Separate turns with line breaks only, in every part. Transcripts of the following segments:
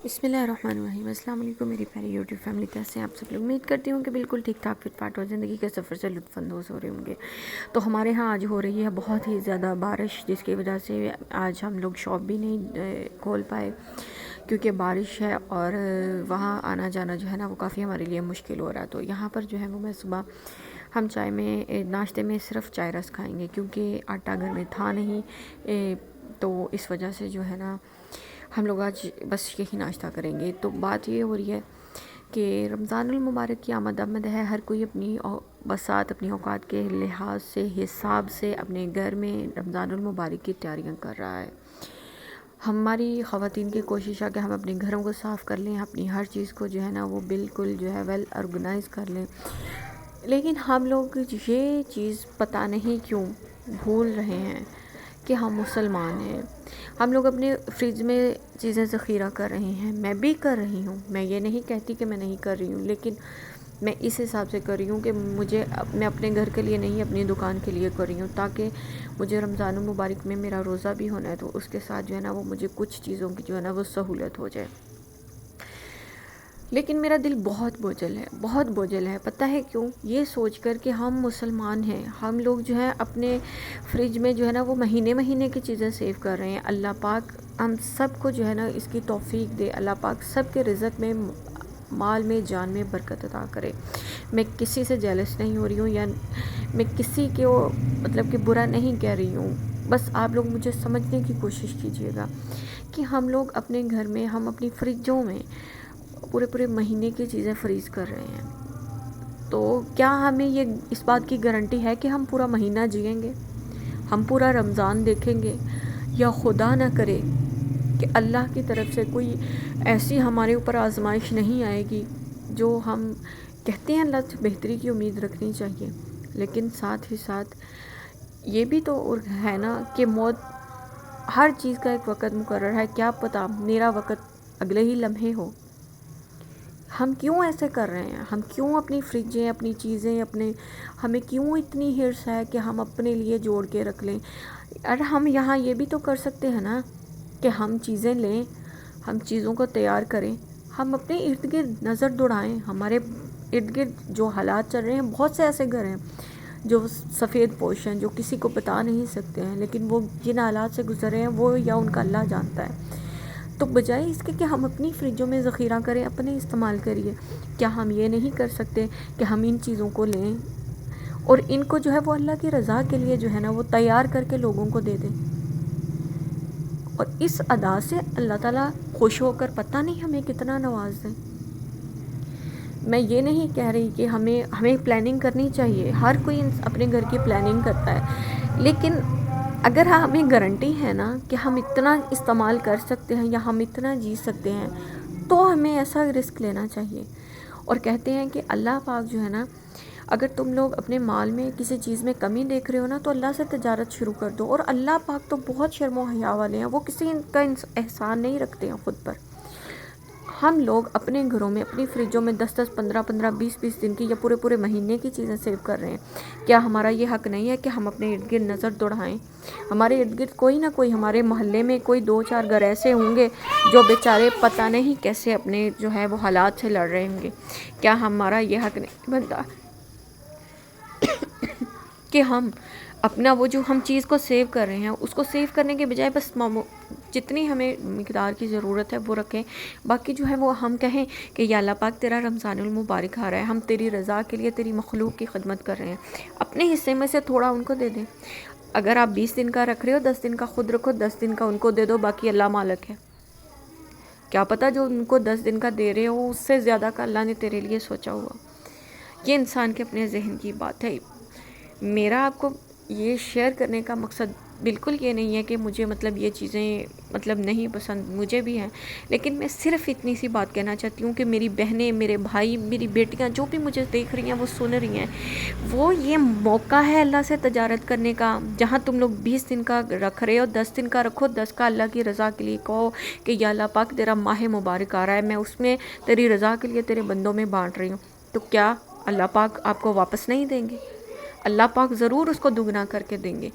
بسم اللہ الرحمن الرحیم۔ السلام علیکم میری پیاری یوٹیوب فیملی، کیسے ہیں آپ سب لوگ؟ امید کرتی ہوں کہ بالکل ٹھیک ٹھاک فٹ فاٹ اور زندگی کے سفر سے لطف اندوز ہو رہے ہوں گے۔ تو ہمارے ہاں آج ہو رہی ہے بہت ہی زیادہ بارش، جس کی وجہ سے آج ہم لوگ شاپ بھی نہیں کھول پائے کیونکہ بارش ہے، اور وہاں آنا جانا جو ہے نا وہ کافی ہمارے لیے مشکل ہو رہا ہے۔ تو یہاں پر جو ہے وہ میں صبح ہم چائے میں ناشتے میں صرف چائے رس کھائیں گے کیونکہ آٹا گھر میں تھا نہیں، تو اس وجہ سے جو ہے نا ہم لوگ آج بس یہی ناشتہ کریں گے۔ تو بات یہ ہو رہی ہے کہ رمضان المبارک کی آمد ہے، ہر کوئی اپنی بساط اپنی اوقات کے لحاظ سے حساب سے اپنے گھر میں رمضان المبارک کی تیاریاں کر رہا ہے۔ ہماری خواتین کی کوشش ہے کہ ہم اپنے گھروں کو صاف کر لیں، اپنی ہر چیز کو جو ہے نا وہ بالکل جو ہے ویل آرگنائز کر لیں، لیکن ہم لوگ یہ چیز پتہ نہیں کیوں بھول رہے ہیں کہ ہم مسلمان ہیں۔ ہم لوگ اپنے فریج میں چیزیں ذخیرہ کر رہے ہیں، میں بھی کر رہی ہوں، میں یہ نہیں کہتی کہ میں نہیں کر رہی ہوں، لیکن میں اس حساب سے کر رہی ہوں کہ میں اپنے گھر کے لیے نہیں، اپنی دکان کے لیے کر رہی ہوں، تاکہ مجھے رمضان المبارک میں میرا روزہ بھی ہونا ہے تو اس کے ساتھ جو ہے نا وہ مجھے کچھ چیزوں کی جو ہے نا وہ سہولت ہو جائے۔ لیکن میرا دل بہت بوجھل ہے، پتہ ہے کیوں؟ یہ سوچ کر کہ ہم مسلمان ہیں، ہم لوگ جو ہے اپنے فریج میں جو ہے نا وہ مہینے کی چیزیں سیو کر رہے ہیں۔ اللہ پاک ہم سب کو جو ہے نا اس کی توفیق دے، اللہ پاک سب کے رزق میں، مال میں، جان میں برکت عطا کرے۔ میں کسی سے جیلس نہیں ہو رہی ہوں، یا میں کسی کو مطلب کہ برا نہیں کہہ رہی ہوں، بس آپ لوگ مجھے سمجھنے کی کوشش کیجئے گا کہ ہم لوگ اپنے گھر میں، ہم اپنی فریجوں میں پورے مہینے کی چیزیں فریز کر رہے ہیں، تو کیا ہمیں یہ اس بات کی گارنٹی ہے کہ ہم پورا مہینہ جئیں گے، ہم پورا رمضان دیکھیں گے؟ یا خدا نہ کرے کہ اللہ کی طرف سے کوئی ایسی ہمارے اوپر آزمائش نہیں آئے گی جو ہم کہتے ہیں اللہ سے بہتری کی امید رکھنی چاہیے، لیکن ساتھ ہی ساتھ یہ بھی تو ہے نا کہ موت، ہر چیز کا ایک وقت مقرر ہے، کیا پتہ میرا وقت اگلے ہی لمحے ہو۔ ہم کیوں ایسے کر رہے ہیں؟ ہم کیوں اپنی فریجیں، اپنی چیزیں، ہمیں کیوں اتنی ہرس ہے کہ ہم اپنے لیے جوڑ کے رکھ لیں؟ اور ہم یہاں یہ بھی تو کر سکتے ہیں نا کہ ہم چیزیں لیں، ہم چیزوں کو تیار کریں، ہم اپنے ارد گرد نظر دوڑائیں، ہمارے ارد گرد جو حالات چل رہے ہیں، بہت سے ایسے گھر ہیں جو سفید پوش ہیں، جو کسی کو بتا نہیں سکتے ہیں، لیکن وہ جن حالات سے گزر رہے ہیں وہ یا ان کا اللہ جانتا ہے۔ تو بجائے اس کے کہ ہم اپنی فریجوں میں ذخیرہ کریں، اپنے استعمال کریے، کیا ہم یہ نہیں کر سکتے کہ ہم ان چیزوں کو لیں اور ان کو جو ہے وہ اللہ کی رضا کے لیے جو ہے نا وہ تیار کر کے لوگوں کو دے دیں، اور اس ادا سے اللہ تعالیٰ خوش ہو کر پتہ نہیں ہمیں کتنا نواز دیں۔ میں یہ نہیں کہہ رہی کہ ہمیں پلاننگ کرنی چاہیے، ہر کوئی اپنے گھر کی پلاننگ کرتا ہے، لیکن اگر ہمیں گارنٹی ہے نا کہ ہم اتنا استعمال کر سکتے ہیں یا ہم اتنا جی سکتے ہیں، تو ہمیں ایسا رسک لینا چاہیے۔ اور کہتے ہیں کہ اللہ پاک جو ہے نا، اگر تم لوگ اپنے مال میں کسی چیز میں کمی دیکھ رہے ہو نا تو اللہ سے تجارت شروع کر دو، اور اللہ پاک تو بہت شرم و حیا والے ہیں، وہ کسی کا احسان نہیں رکھتے ہیں خود پر۔ ہم لوگ اپنے گھروں میں، اپنی فریجوں میں 10 15 15 20 دن کی یا پورے مہینے کی چیزیں سیو کر رہے ہیں۔ کیا ہمارا یہ حق نہیں ہے کہ ہم اپنے ارد گرد نظر دوڑائیں؟ ہمارے ارد گرد کوئی نہ کوئی، ہمارے محلے میں کوئی 2 4 گھر ایسے ہوں گے جو بیچارے پتہ نہیں کیسے اپنے جو ہے وہ حالات سے لڑ رہے ہوں گے۔ کیا ہمارا یہ حق نہیں بنتا کہ ہم اپنا وہ جو ہم چیز کو سیو کر رہے ہیں، اس کو سیو کرنے کے بجائے بس جتنی ہمیں مقدار کی ضرورت ہے وہ رکھیں، باقی جو ہے وہ ہم کہیں کہ یا اللہ پاک تیرا رمضان المبارک آ رہا ہے، ہم تیری رضا کے لیے تیری مخلوق کی خدمت کر رہے ہیں، اپنے حصے میں سے تھوڑا ان کو دے دیں۔ اگر آپ 20 دن کا رکھ رہے ہو، 10 دن کا خود رکھو، 10 دن کا ان کو دے دو، باقی اللہ مالک ہے۔ کیا پتہ جو ان کو 10 دن کا دے رہے ہو اس سے زیادہ کا اللہ نے تیرے لیے سوچا ہوا۔ یہ انسان کے اپنے ذہن کی بات ہے۔ میرا آپ کو یہ شیئر کرنے کا مقصد بالکل یہ نہیں ہے کہ مجھے مطلب یہ چیزیں مطلب نہیں پسند، مجھے بھی ہیں، لیکن میں صرف اتنی سی بات کہنا چاہتی ہوں کہ میری بہنیں، میرے بھائی، میری بیٹیاں جو بھی مجھے دیکھ رہی ہیں، وہ سن رہی ہیں، وہ یہ موقع ہے اللہ سے تجارت کرنے کا، جہاں تم لوگ 20 دن کا رکھ رہے ہو، 10 دن کا رکھو، 10 کا اللہ کی رضا کے لیے کہو کہ یا اللہ پاک تیرا ماہ مبارک آ رہا ہے، میں اس میں تیری رضا کے لیے تیرے بندوں میں بانٹ رہی ہوں، تو کیا اللہ پاک آپ کو واپس نہیں دیں گے؟ اللہ پاک ضرور اس کو دگنا کر کے دیں گے.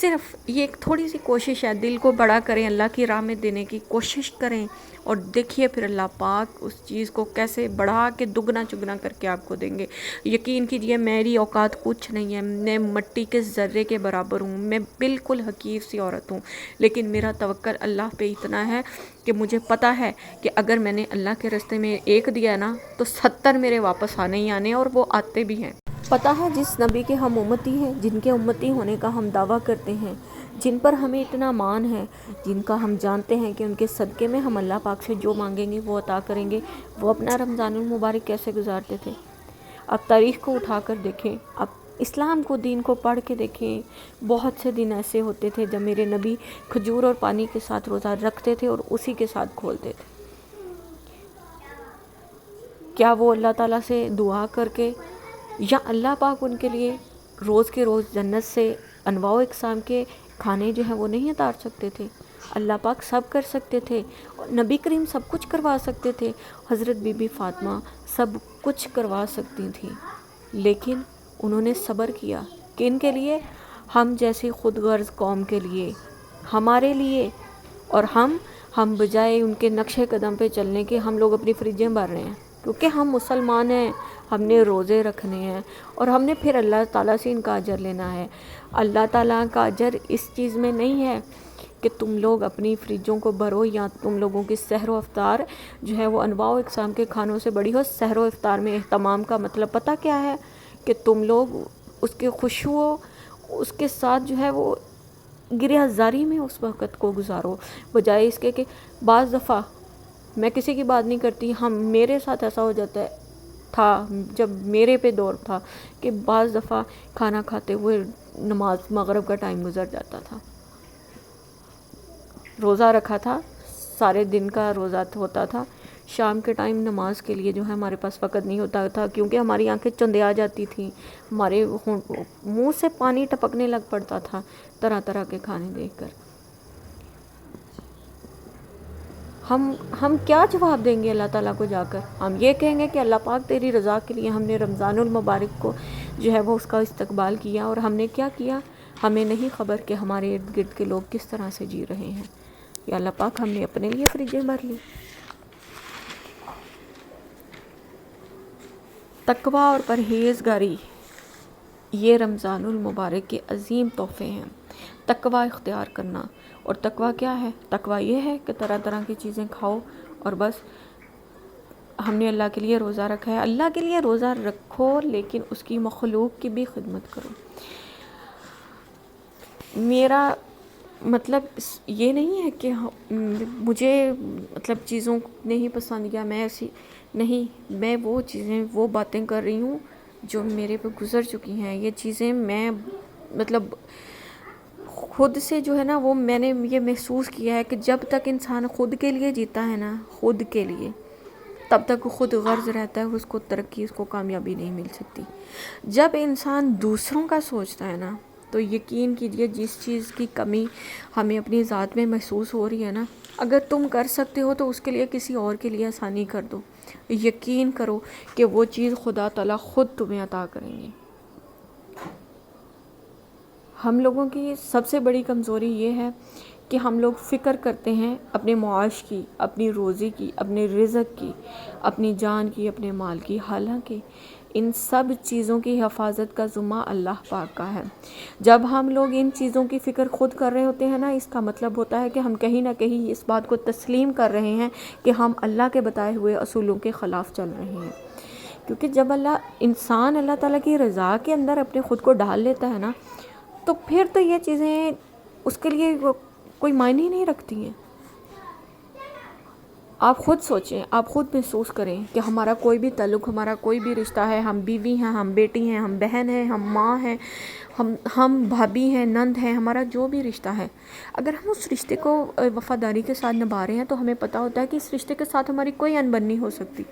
صرف یہ ایک تھوڑی سی کوشش ہے، دل کو بڑا کریں، اللہ کی راہ میں دینے کی کوشش کریں، اور دیکھیے پھر اللہ پاک اس چیز کو کیسے بڑھا کے دگنا چگنا کر کے آپ کو دیں گے. یقین کیجئے میری اوقات کچھ نہیں ہے، میں مٹی کے ذرے کے برابر ہوں، میں بالکل حقیر سی عورت ہوں، لیکن میرا توکل اللہ پہ اتنا ہے کہ مجھے پتا ہے کہ اگر میں نے اللہ کے راستے میں ایک دیا نا تو 70 میرے واپس آنے ہی آنے، اور وہ آتے بھی ہیں. پتہ ہے جس نبی کے ہم امتی ہیں، جن کے امتی ہونے کا ہم دعویٰ کرتے ہیں، جن پر ہمیں اتنا مان ہے، جن کا ہم جانتے ہیں کہ ان کے صدقے میں ہم اللہ پاک سے جو مانگیں گے وہ عطا کریں گے، وہ اپنا رمضان المبارک کیسے گزارتے تھے. اب تاریخ کو اٹھا کر دیکھیں، اب اسلام کو، دین کو پڑھ کے دیکھیں. بہت سے دن ایسے ہوتے تھے جب میرے نبی کھجور اور پانی کے ساتھ روزہ رکھتے تھے اور اسی کے ساتھ کھولتے تھے. کیا وہ اللہ تعالیٰ سے دعا کر کے، یا اللہ پاک ان کے لیے روز کے روز جنت سے انواع و اقسام کے کھانے جو ہیں وہ نہیں اتار سکتے تھے؟ اللہ پاک سب کر سکتے تھے، نبی کریم سب کچھ کروا سکتے تھے، حضرت بی بی فاطمہ سب کچھ کروا سکتی تھیں، لیکن انہوں نے صبر کیا. کن کے لیے؟ ہم جیسی خود غرض قوم کے لیے، ہمارے لیے. اور ہم بجائے ان کے نقش قدم پہ چلنے کے ہم لوگ اپنی فریجیں بھر رہے ہیں، کیونکہ ہم مسلمان ہیں، ہم نے روزے رکھنے ہیں، اور ہم نے پھر اللہ تعالیٰ سے ان کا اجر لینا ہے. اللہ تعالیٰ کا اجر اس چیز میں نہیں ہے کہ تم لوگ اپنی فریجوں کو بھرو، یا تم لوگوں کی سحر و افطار جو ہے وہ انواع و اقسام کے کھانوں سے بڑی ہو. سحر و افطار میں اہتمام کا مطلب پتہ کیا ہے؟ کہ تم لوگ اس کے خشوع اس کے ساتھ جو ہے وہ گریہ زاری میں اس وقت کو گزارو، بجائے اس کے کہ بعض دفعہ میں کسی کی بات نہیں کرتی، میرے ساتھ ایسا ہو جاتا تھا جب میرے پہ دور تھا کہ بعض دفعہ کھانا کھاتے ہوئے نماز مغرب کا ٹائم گزر جاتا تھا. روزہ رکھا تھا، سارے دن کا روزہ ہوتا تھا، شام کے ٹائم نماز کے لیے جو ہے ہمارے پاس وقت نہیں ہوتا تھا، کیونکہ ہماری آنکھیں چندیا جاتی تھیں، ہمارے منہ سے پانی ٹپکنے لگ پڑتا تھا طرح طرح کے کھانے دیکھ کر. ہم کیا جواب دیں گے اللہ تعالیٰ کو جا کر؟ ہم یہ کہیں گے کہ اللہ پاک تیری رضا کے لیے ہم نے رمضان المبارک کو جو ہے وہ اس کا استقبال کیا، اور ہم نے کیا کیا ہمیں نہیں خبر کہ ہمارے ارد گرد کے لوگ کس طرح سے جی رہے ہیں. یا اللہ پاک ہم نے اپنے لیے فریجیں بھر لی. تقویٰ اور پرہیزگاری یہ رمضان المبارک کے عظیم تحفے ہیں. تقویٰ اختیار کرنا، اور تقویٰ کیا ہے؟ تقویٰ یہ ہے کہ طرح طرح کی چیزیں کھاؤ، اور بس ہم نے اللہ کے لیے روزہ رکھا ہے. اللہ کے لیے روزہ رکھو، لیکن اس کی مخلوق کی بھی خدمت کرو. میرا مطلب یہ نہیں ہے کہ مجھے مطلب چیزوں نہیں پسند، یا میں ایسی نہیں، میں وہ چیزیں وہ باتیں کر رہی ہوں جو میرے پہ گزر چکی ہیں. یہ چیزیں میں مطلب خود سے جو ہے نا وہ میں نے یہ محسوس کیا ہے کہ جب تک انسان خود کے لیے جیتا ہے نا، خود کے لیے، تب تک خود غرض رہتا ہے، اس کو ترقی، اس کو کامیابی نہیں مل سکتی. جب انسان دوسروں کا سوچتا ہے نا، تو یقین کیجئے جس چیز کی کمی ہمیں اپنی ذات میں محسوس ہو رہی ہے نا، اگر تم کر سکتے ہو تو اس کے لیے کسی اور کے لیے آسانی کر دو. یقین کرو کہ وہ چیز خدا تعالیٰ خود تمہیں عطا کریں گے. ہم لوگوں کی سب سے بڑی کمزوری یہ ہے کہ ہم لوگ فکر کرتے ہیں اپنے معاش کی، اپنی روزی کی، اپنے رزق کی، اپنی جان کی، اپنے مال کی، حالانکہ ان سب چیزوں کی حفاظت کا ذمہ اللہ پاک کا ہے. جب ہم لوگ ان چیزوں کی فکر خود کر رہے ہوتے ہیں نا، اس کا مطلب ہوتا ہے کہ ہم کہیں نہ کہیں اس بات کو تسلیم کر رہے ہیں کہ ہم اللہ کے بتائے ہوئے اصولوں کے خلاف چل رہے ہیں. کیونکہ جب انسان اللہ تعالیٰ کی رضا کے اندر اپنے خود کو ڈال لیتا ہے نا، تو پھر تو یہ چیزیں اس کے لیے کوئی معنی نہیں رکھتی ہیں. آپ خود سوچیں، آپ خود محسوس کریں کہ ہمارا کوئی بھی تعلق، ہمارا کوئی بھی رشتہ ہے، ہم بیوی ہیں، ہم بیٹی ہیں، ہم بہن ہیں، ہم ماں ہیں، ہم بھابھی ہیں، نند ہیں، ہمارا جو بھی رشتہ ہے، اگر ہم اس رشتے کو وفاداری کے ساتھ نبھا رہے ہیں تو ہمیں پتہ ہوتا ہے کہ اس رشتے کے ساتھ ہماری کوئی انبن نہیں ہو سکتی.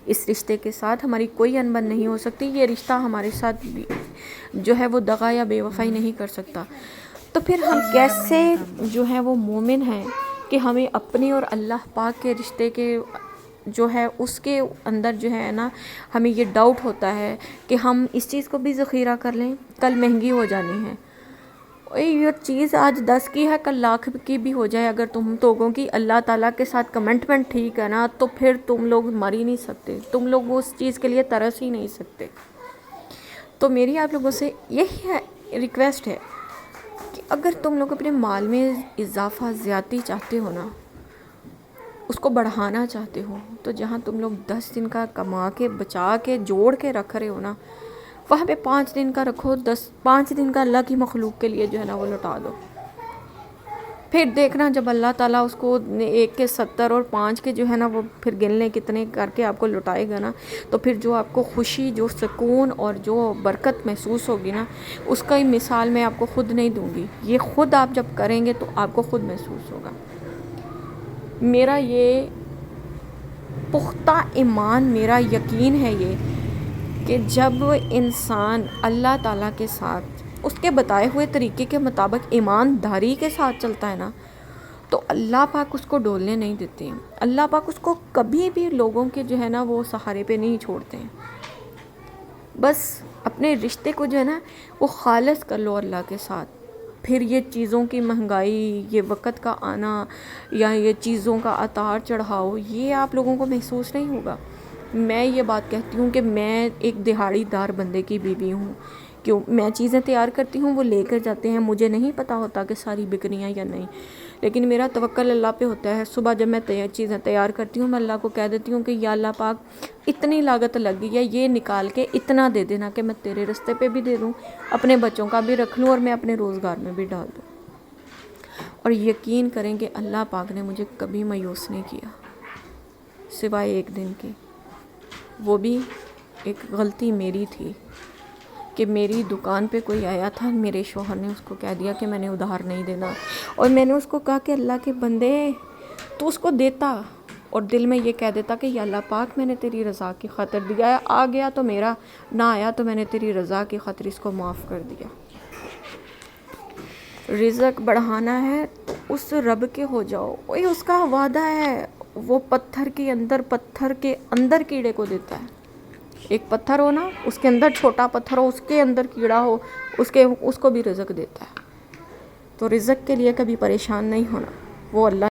اس رشتے کے ساتھ ہماری کوئی انبن نہیں ہو سکتی. یہ رشتہ ہمارے ساتھ جو ہے وہ دغا یا بے وفائی نہیں کر سکتا. تو پھر ہم کیسے جو ہے وہ مومن ہیں کہ ہمیں اپنے اور اللہ پاک کے رشتے کے جو ہے اس کے اندر جو ہے نا ہمیں یہ ڈاؤٹ ہوتا ہے کہ ہم اس چیز کو بھی ذخیرہ کر لیں، کل مہنگی ہو جانی ہے، یہ چیز آج 10 کی ہے کل لاکھ کی بھی ہو جائے، اگر تم لوگوں کی اللہ تعالیٰ کے ساتھ کمنٹمنٹ ٹھیک ہے نا تو پھر تم لوگ مر ہی نہیں سکتے، تم لوگ اس چیز کے لیے ترس ہی نہیں سکتے۔ تو میری آپ لوگوں سے یہی ہے ریکویسٹ ہے کہ اگر تم لوگ اپنے مال میں اضافہ زیادتی چاہتے ہو نا، اس کو بڑھانا چاہتے ہو، تو جہاں تم لوگ 10 دن کا کما کے بچا کے جوڑ کے رکھ رہے ہو نا، وہاں پہ 5 دن کا رکھو، 5 دن کا اللہ کی مخلوق کے لیے جو ہے نا وہ لٹا دو۔ پھر دیکھنا جب اللہ تعالیٰ اس کو 1 کے 70 اور 5 کے جو ہے نا وہ پھر گننے کتنے کر کے آپ کو لٹائے گا نا، تو پھر جو آپ کو خوشی، جو سکون اور جو برکت محسوس ہوگی نا، اس کا ہی مثال میں آپ کو خود نہیں دوں گی، یہ خود آپ جب کریں گے تو آپ کو خود محسوس ہوگا۔ میرا یہ پختہ ایمان، میرا یقین ہے یہ کہ جب انسان اللہ تعالیٰ کے ساتھ اس کے بتائے ہوئے طریقے کے مطابق ایمانداری کے ساتھ چلتا ہے نا، تو اللہ پاک اس کو ڈولنے نہیں دیتے ہیں، اللہ پاک اس کو کبھی بھی لوگوں کے جو ہے نا وہ سہارے پہ نہیں چھوڑتے ہیں۔ بس اپنے رشتے کو جو ہے نا وہ خالص کر لو اللہ کے ساتھ، پھر یہ چیزوں کی مہنگائی، یہ وقت کا آنا یا یہ چیزوں کا اتار چڑھاؤ، یہ آپ لوگوں کو محسوس نہیں ہوگا۔ میں یہ بات کہتی ہوں کہ میں ایک دہاڑی دار بندے کی بیوی ہوں، کیوں میں چیزیں تیار کرتی ہوں، وہ لے کر جاتے ہیں، مجھے نہیں پتہ ہوتا کہ ساری بکنی ہیں یا نہیں، لیکن میرا توکل اللہ پہ ہوتا ہے۔ صبح جب میں چیزیں تیار کرتی ہوں، میں اللہ کو کہہ دیتی ہوں کہ یا اللہ پاک اتنی لاگت لگ گئی ہے، یہ نکال کے اتنا دے دینا کہ میں تیرے رستے پہ بھی دے دوں، اپنے بچوں کا بھی رکھ لوں اور میں اپنے روزگار میں بھی ڈال دوں۔ اور یقین کریں کہ اللہ پاک نے مجھے کبھی مایوس نہیں کیا، سوائے ایک دن کی، وہ بھی ایک غلطی میری تھی کہ میری دکان پہ کوئی آیا تھا، میرے شوہر نے اس کو کہہ دیا کہ میں نے ادھار نہیں دینا، اور میں نے اس کو کہا کہ اللہ کے بندے تو اس کو دیتا، اور دل میں یہ کہہ دیتا کہ یا اللہ پاک میں نے تیری رضا کی خاطر دیا ہے، آ گیا تو میرا، نہ آیا تو میں نے تیری رضا کی خاطر اس کو معاف کر دیا۔ رزق بڑھانا ہے تو اس رب کے ہو جاؤ، وہی اس کا وعدہ ہے، وہ پتھر کے اندر کیڑے کو دیتا ہے۔ ایک پتھر ہو نا، اس کے اندر چھوٹا پتھر ہو، اس کے اندر کیڑا ہو، اس کو بھی رزق دیتا ہے۔ تو رزق کے لیے کبھی پریشان نہیں ہونا، وہ اللہ